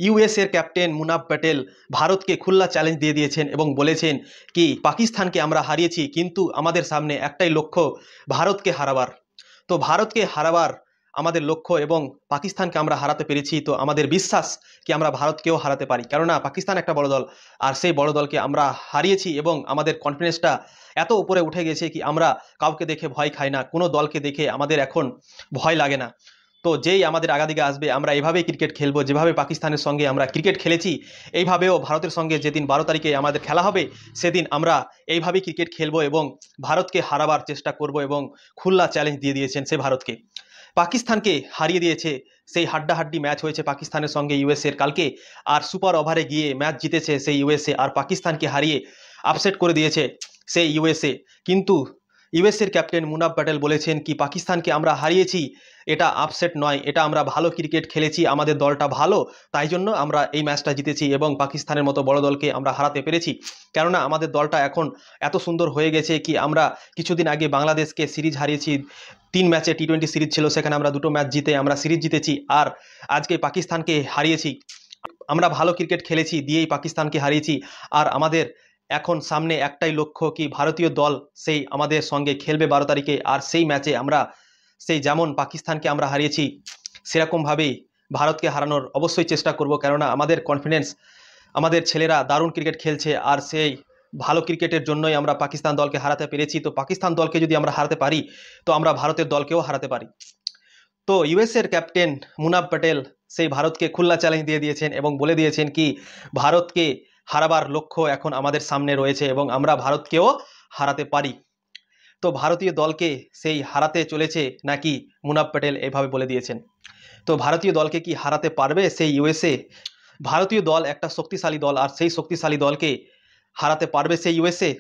ইউএসের ক্যাপ্টেন মুনাফ প্যাটেল ভারতকে খোলা চ্যালেঞ্জ দিয়ে দিয়েছেন এবং বলেছেন কি পাকিস্তানকে আমরা হারিয়েছি, কিন্তু আমাদের সামনে একটাই লক্ষ্য, ভারতকে হারাবার। তো ভারতকে হারাবার আমাদের লক্ষ্য এবং পাকিস্তানকে আমরা হারাতে পেরেছি, তো আমাদের বিশ্বাস কি আমরা ভারতকেও হারাতে পারি, কেননা পাকিস্তান একটা বড় দল আর সেই বড় দলকে আমরা হারিয়েছি এবং আমাদের কনফিডেন্সটা এত উপরে উঠে গেছে কি আমরা কাউকে দেখে ভয় খাই না, কোনো দলকে দেখে আমাদের এখন ভয় লাগে না। তো যেই আমাদের আগাদিকে আসবে আমরা এভাবেই ক্রিকেট খেলবো, যেভাবে পাকিস্তানের সঙ্গে আমরা ক্রিকেট খেলেছি এইভাবেও ভারতের সঙ্গে যেদিন 12 তারিখে আমাদের খেলা হবে সেদিন আমরা এইভাবেই ক্রিকেট খেলবো এবং ভারতকে হারাবার চেষ্টা করব এবং খোলা চ্যালেঞ্জ দিয়ে দিয়েছেন সে ভারতকে। পাকিস্তানকে হারিয়ে দিয়েছে, সেই হাড্ডাহাড্ডি ম্যাচ হয়েছে পাকিস্তানের সঙ্গে ইউএসএর কালকে, আর সুপার ওভারে গিয়ে ম্যাচ জিতেছে সেই ইউএসএ, আর পাকিস্তানকে হারিয়ে আপসেট করে দিয়েছে সেই ইউএসএ। কিন্তু ইউএসএর ক্যাপ্টেন মুনাফ প্যাটেল বলেছেন কি পাকিস্তানকে আমরা হারিয়েছি, এটা আপসেট নয়, এটা আমরা ভালো ক্রিকেট খেলেছি, আমাদের দলটা ভালো, তাই জন্য আমরা এই ম্যাচটা জিতেছি এবং পাকিস্তানের মতো বড় দলকে আমরা হারাতে পেরেছি। কেননা আমাদের দলটা এখন এত সুন্দর হয়ে গেছে কি আমরা কিছুদিন আগে বাংলাদেশকে সিরিজ হারিয়েছি, 3 ম্যাচে টি-20 সিরিজ ছিল, সেখানে আমরা 2টো ম্যাচ জিতে আমরা সিরিজ জিতেছি, আর আজকে পাকিস্তানকে হারিয়েছি। আমরা ভালো ক্রিকেট খেলেছি দিয়েই পাকিস্তানকে হারিয়েছি, আর আমাদের এখন সামনে একটাই লক্ষ্য কি ভারতীয় দল সেই আমাদের সঙ্গে খেলবে 12 তারিখে, আর সেই ম্যাচে আমরা সেই যেমন পাকিস্তানকে আমরা হারিয়েছি সেরকমভাবেই ভারতকে হারানোর অবশ্যই চেষ্টা করব, কেননা আমাদের কনফিডেন্স, আমাদের ছেলেরা দারুণ ক্রিকেট খেলছে, আর সেই ভালো ক্রিকেটের জন্যই আমরা পাকিস্তান দলকে হারাতে পেরেছি। তো পাকিস্তান দলকে যদি আমরা হারাতে পারি তো আমরা ভারতের দলকেও হারাতে পারি। তো ইউএসের ক্যাপ্টেন মুনাফ প্যাটেল সেই ভারতকে খোলা চ্যালেঞ্জ দিয়ে দিয়েছেন এবং বলে দিয়েছেন কি ভারতকে হারাবার লক্ষ্য এখন আমাদের সামনে রয়েছে এবং আমরা ভারতকেও হারাতে পারি। তো ভারতীয় দলকে সেই হারাতে চলেছে নাকি মুনাফ প্যাটেল এভাবে বলে দিয়েছেন। তো ভারতীয় দলকে কি হারাতে পারবে সেই ইউএসএ? ভারতীয় দল একটা শক্তিশালী দল, আর সেই শক্তিশালী দলকে হারাতে পারবে সেই ইউএসএ?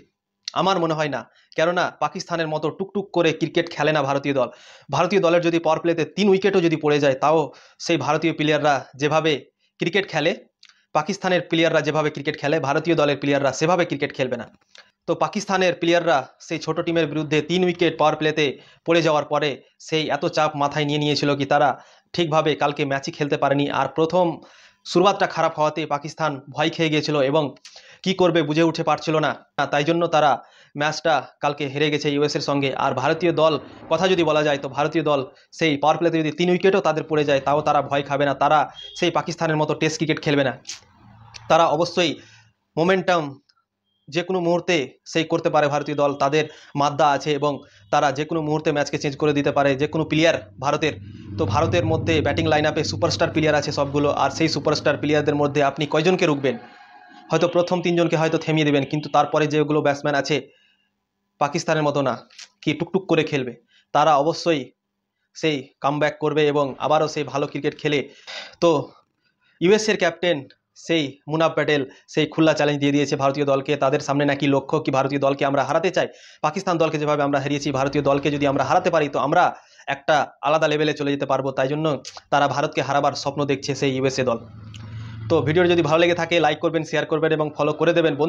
আমার মনে হয় না, কেননা পাকিস্তানের মতো টুকটুক করে ক্রিকেট খেলে না ভারতীয় দল। ভারতীয় দলের যদি পাওয়ার প্লেতে 3 উইকেটও যদি পড়ে যায় তাও সেই ভারতীয় প্লেয়াররা যেভাবে ক্রিকেট খেলে, পাকিস্তানের প্লেয়াররা যেভাবে ক্রিকেট খেলে ভারতীয় দলের প্লেয়াররা সেভাবে ক্রিকেট খেলবে না। তো পাকিস্তানের প্লেয়াররা সেই ছোট টিমের বিরুদ্ধে 3 উইকেট পাওয়ার প্লেতে পড়ে যাওয়ার পরে সেই এত চাপ মাথায় নিয়ে নিয়েছিল কি তারা ঠিকভাবে কালকে ম্যাচই খেলতে পারেনি, আর প্রথম শুরুয়াতটা খারাপ হওয়াতে পাকিস্তান ভয় খেয়ে গিয়েছিল এবং কি করবে বুঝে উঠে পারছিল না, তাই জন্য তারা ম্যাচটা কালকে হেরে গেছে ইউএসের সঙ্গে। আর ভারতীয় দল কথা যদি বলা যায় তো ভারতীয় দল সেই পাওয়ার প্লেতে যদি 3 উইকেটও তাদের পড়ে যায় তাও তারা ভয় খাবে না, তারা সেই পাকিস্তানের মতো টেস্ট ক্রিকেট খেলবে না। তারা অবশ্যই মোমেন্টাম যে কোনো মুহূর্তে সেই করতে পারে ভারতীয় দল, তাদের মাদ্দা আছে এবং তারা যে কোনো মুহূর্তে ম্যাচকে চেঞ্জ করে দিতে পারে যে কোনো প্লেয়ার ভারতের। তো ভারতের মধ্যে ব্যাটিং লাইন আপে সুপারস্টার প্লেয়ার আছে সবগুলো, আর সেই সুপারস্টার প্লেয়ারদের মধ্যে আপনি কয়জনকে রুখবেন? হয়তো প্রথম 3 জনকে হয়তো থেমিয়ে দেবেন, কিন্তু তারপরে যেগুলো ব্যাটসম্যান আছে পাকিস্তানের মতো না কি টুকটুক করে খেলবে, তারা অবশ্যই সেই কামব্যাক করবে এবং আবারও সেই ভালো ক্রিকেট খেলে। তো ইউএসের ক্যাপ্টেন সেই মুনাফ প্যাটেল সেই খোলা চ্যালেঞ্জ দিয়ে দিয়েছে ভারতীয় দলকে, তাদের সামনে নাকি লক্ষ্য কি ভারতীয় দলকে আমরা হারাতে চাই। পাকিস্তান দলকে যেভাবে আমরা হারিয়েছি ভারতীয় দলকে যদি আমরা হারাতে পারি তো আমরা একটা আলাদা লেভেলে চলে যেতে পারবো, তাই জন্য তারা ভারতকে হারাবার স্বপ্ন দেখছে সেই ইউএসএ দল। তো ভিডিওটি যদি ভালো লেগে থাকে লাইক করবেন, শেয়ার করবেন এবং ফলো করে দেবেন বন্ধু।